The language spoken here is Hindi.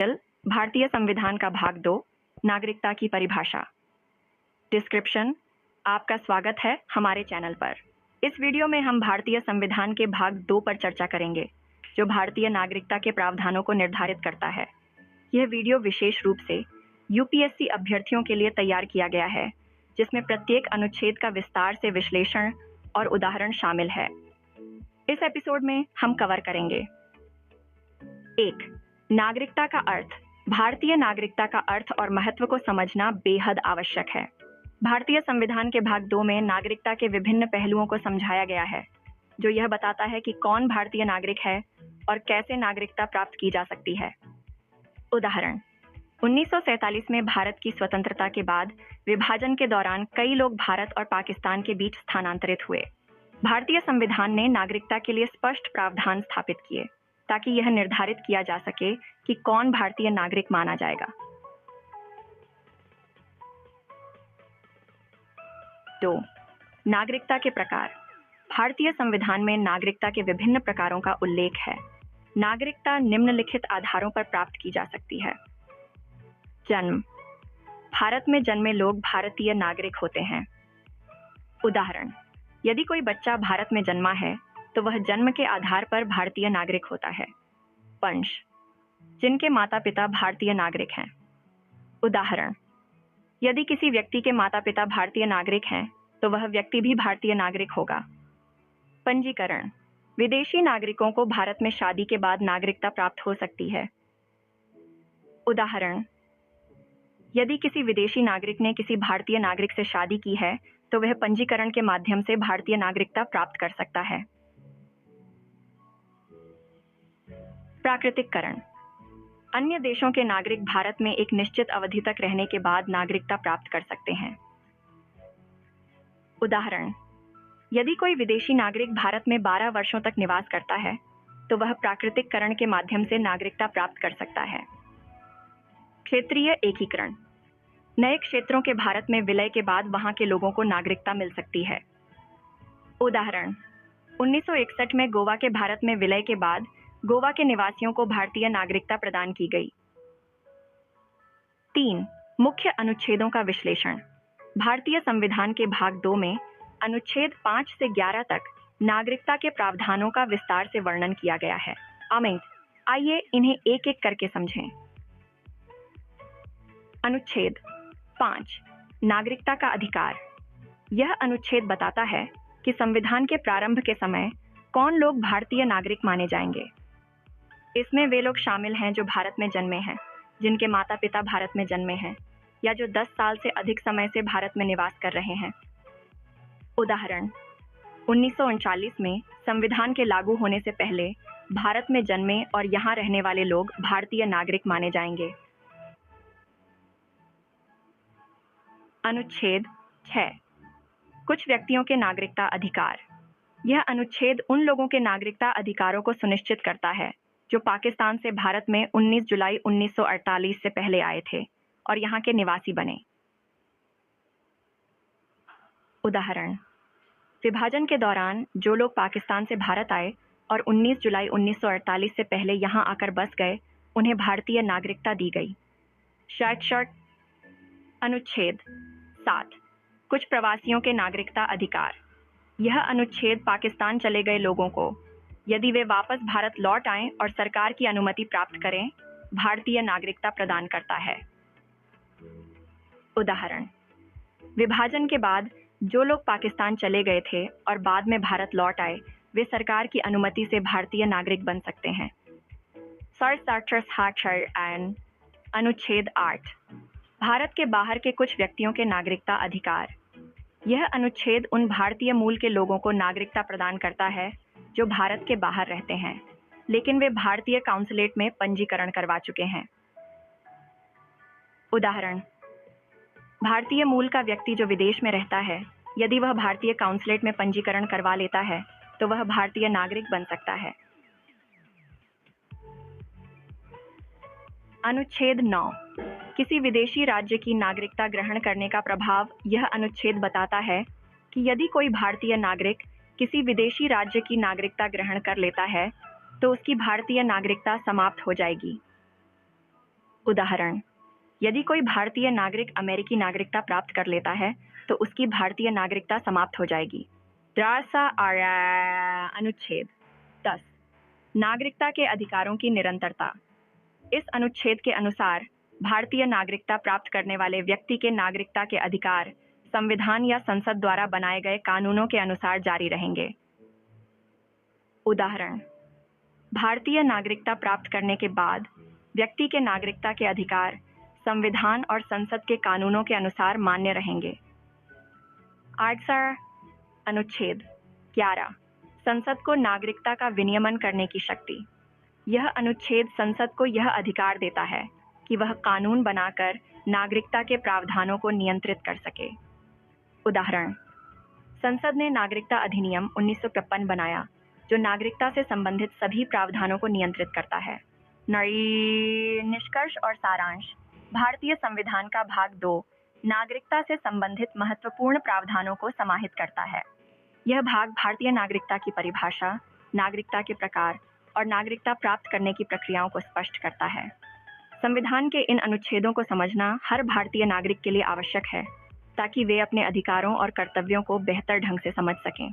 भारतीय संविधान का भाग 2 नागरिकता की परिभाषा। डिस्क्रिप्शन। आपका स्वागत है हमारे चैनल पर। इस वीडियो में हम भारतीय संविधान के भाग 2 पर चर्चा करेंगे, जो भारतीय नागरिकता के प्रावधानों को निर्धारित करता है। यह वीडियो विशेष रूप से यूपीएससी अभ्यर्थियों के लिए तैयार किया गया है, जिसमें प्रत्येक अनुच्छेद का विस्तार से विश्लेषण और उदाहरण शामिल है। इस एपिसोड में हम कवर करेंगे 1. नागरिकता का अर्थ। भारतीय नागरिकता का अर्थ और महत्व को समझना बेहद आवश्यक है। भारतीय संविधान के भाग 2 में नागरिकता के विभिन्न पहलुओं को समझाया गया है, जो यह बताता है कि कौन भारतीय नागरिक है और कैसे नागरिकता प्राप्त की जा सकती है। उदाहरण: 1947 में भारत की स्वतंत्रता के बाद विभाजन के दौरान कई लोग भारत और पाकिस्तान के बीच स्थानांतरित हुए। भारतीय संविधान ने नागरिकता के लिए स्पष्ट प्रावधान स्थापित किए, ताकि यह निर्धारित किया जा सके कि कौन भारतीय नागरिक माना जाएगा। 2. नागरिकता के प्रकार। भारतीय संविधान में नागरिकता के विभिन्न प्रकारों का उल्लेख है। नागरिकता निम्नलिखित आधारों पर प्राप्त की जा सकती है। जन्म। भारत में जन्मे लोग भारतीय नागरिक होते हैं। उदाहरण: यदि कोई बच्चा भारत में जन्मा है तो वह जन्म के आधार पर भारतीय नागरिक होता है। वंश: जिनके माता पिता भारतीय नागरिक हैं। उदाहरण: यदि किसी व्यक्ति के माता पिता भारतीय नागरिक हैं तो वह व्यक्ति भी भारतीय नागरिक होगा। पंजीकरण: विदेशी नागरिकों को भारत में शादी के बाद नागरिकता प्राप्त हो सकती है। उदाहरण: यदि किसी विदेशी नागरिक ने किसी भारतीय नागरिक से शादी की है तो वह पंजीकरण के माध्यम से भारतीय नागरिकता प्राप्त कर सकता है। प्राकृतिककरण: अन्य देशों के नागरिक भारत में एक निश्चित अवधि तक रहने के बाद नागरिकता प्राप्त कर सकते हैं। उदाहरण: यदि कोई विदेशी नागरिक भारत में 12 वर्षों तक निवास करता है तो वह प्राकृतिककरण के माध्यम से नागरिकता प्राप्त कर सकता है। क्षेत्रीय एकीकरण: नए क्षेत्रों के भारत में विलय के बाद वहां के लोगों को नागरिकता मिल सकती है। उदाहरण: 1961 में गोवा के भारत में विलय के बाद गोवा के निवासियों को भारतीय नागरिकता प्रदान की गई। 3. मुख्य अनुच्छेदों का विश्लेषण। भारतीय संविधान के भाग 2 में अनुच्छेद 5 से 11 तक नागरिकता के प्रावधानों का विस्तार से वर्णन किया गया है। आइए इन्हें एक एक करके समझें। अनुच्छेद 5 नागरिकता का अधिकार। यह अनुच्छेद बताता है कि संविधान के प्रारंभ के समय कौन लोग भारतीय नागरिक माने जाएंगे। इसमें वे लोग शामिल हैं जो भारत में जन्मे हैं, जिनके माता पिता भारत में जन्मे हैं, या जो 10 साल से अधिक समय से भारत में निवास कर रहे हैं। उदाहरण: 1939 में संविधान के लागू होने से पहले भारत में जन्मे और यहाँ रहने वाले लोग भारतीय नागरिक माने जाएंगे। अनुच्छेद 6 कुछ व्यक्तियों के नागरिकता अधिकार। यह अनुच्छेद उन लोगों के नागरिकता अधिकारों को सुनिश्चित करता है जो पाकिस्तान से भारत में 19 जुलाई 1948 से पहले आए थे और यहाँ के निवासी बने। उदाहरण: विभाजन के दौरान जो लोग पाकिस्तान से भारत आए और 19 जुलाई 1948 से पहले यहाँ आकर बस गए, उन्हें भारतीय नागरिकता दी गई। शर्ट। अनुच्छेद 7 कुछ प्रवासियों के नागरिकता अधिकार। यह अनुच्छेद पाकिस्तान चले गए लोगों को, यदि वे वापस भारत लौट आएं और सरकार की अनुमति प्राप्त करें, भारतीय नागरिकता प्रदान करता है। उदाहरण: विभाजन के बाद जो लोग पाकिस्तान चले गए थे और बाद में भारत लौट आए, वे सरकार की अनुमति से भारतीय नागरिक बन सकते हैं। अनुच्छेद 8 भारत के बाहर के कुछ व्यक्तियों के नागरिकता अधिकार। यह अनुच्छेद उन भारतीय मूल के लोगों को नागरिकता प्रदान करता है जो भारत के बाहर रहते हैं, लेकिन वे भारतीय काउंसलेट में पंजीकरण करवा चुके हैं। उदाहरण: भारतीय मूल का व्यक्ति जो विदेश में रहता है, यदि वह भारतीय काउंसलेट में पंजीकरण करवा लेता है तो वह भारतीय नागरिक बन सकता है। अनुच्छेद 9 किसी विदेशी राज्य की नागरिकता ग्रहण करने का प्रभाव। यह अनुच्छेद बताता है कि यदि कोई भारतीय नागरिक किसी विदेशी राज्य की नागरिकता ग्रहण कर लेता है तो उसकी भारतीय नागरिकता समाप्त हो जाएगी। उदाहरण, यदि कोई भारतीय नागरिक अमेरिकी नागरिकता प्राप्त कर लेता है तो उसकी भारतीय नागरिकता समाप्त हो जाएगी। अनुच्छेद 10 नागरिकता के अधिकारों की निरंतरता। इस अनुच्छेद के अनुसार भारतीय नागरिकता प्राप्त करने वाले व्यक्ति के नागरिकता के अधिकार संविधान या संसद द्वारा बनाए गए कानूनों के अनुसार जारी रहेंगे। उदाहरण, भारतीय नागरिकता प्राप्त करने के बाद व्यक्ति के नागरिकता के अधिकार संविधान और संसद के कानूनों के अनुसार मान्य रहेंगे। अनुच्छेद 11 संसद को नागरिकता का विनियमन करने की शक्ति। यह अनुच्छेद संसद को यह अधिकार देता है कि वह कानून बनाकर नागरिकता के प्रावधानों को नियंत्रित कर सके। उदाहरण, संसद ने नागरिकता अधिनियम 1953 बनाया जो नागरिकता से संबंधित सभी प्रावधानों को नियंत्रित करता है। निष्कर्ष और सारांश। भारतीय संविधान का भाग 2 नागरिकता से संबंधित महत्वपूर्ण प्रावधानों को समाहित करता है। यह भाग भारतीय नागरिकता की परिभाषा, नागरिकता के प्रकार और नागरिकता प्राप्त करने की प्रक्रियाओं को स्पष्ट करता है। संविधान के इन अनुच्छेदों को समझना हर भारतीय नागरिक के लिए आवश्यक है ताकि वे अपने अधिकारों और कर्तव्यों को बेहतर ढंग से समझ सकें।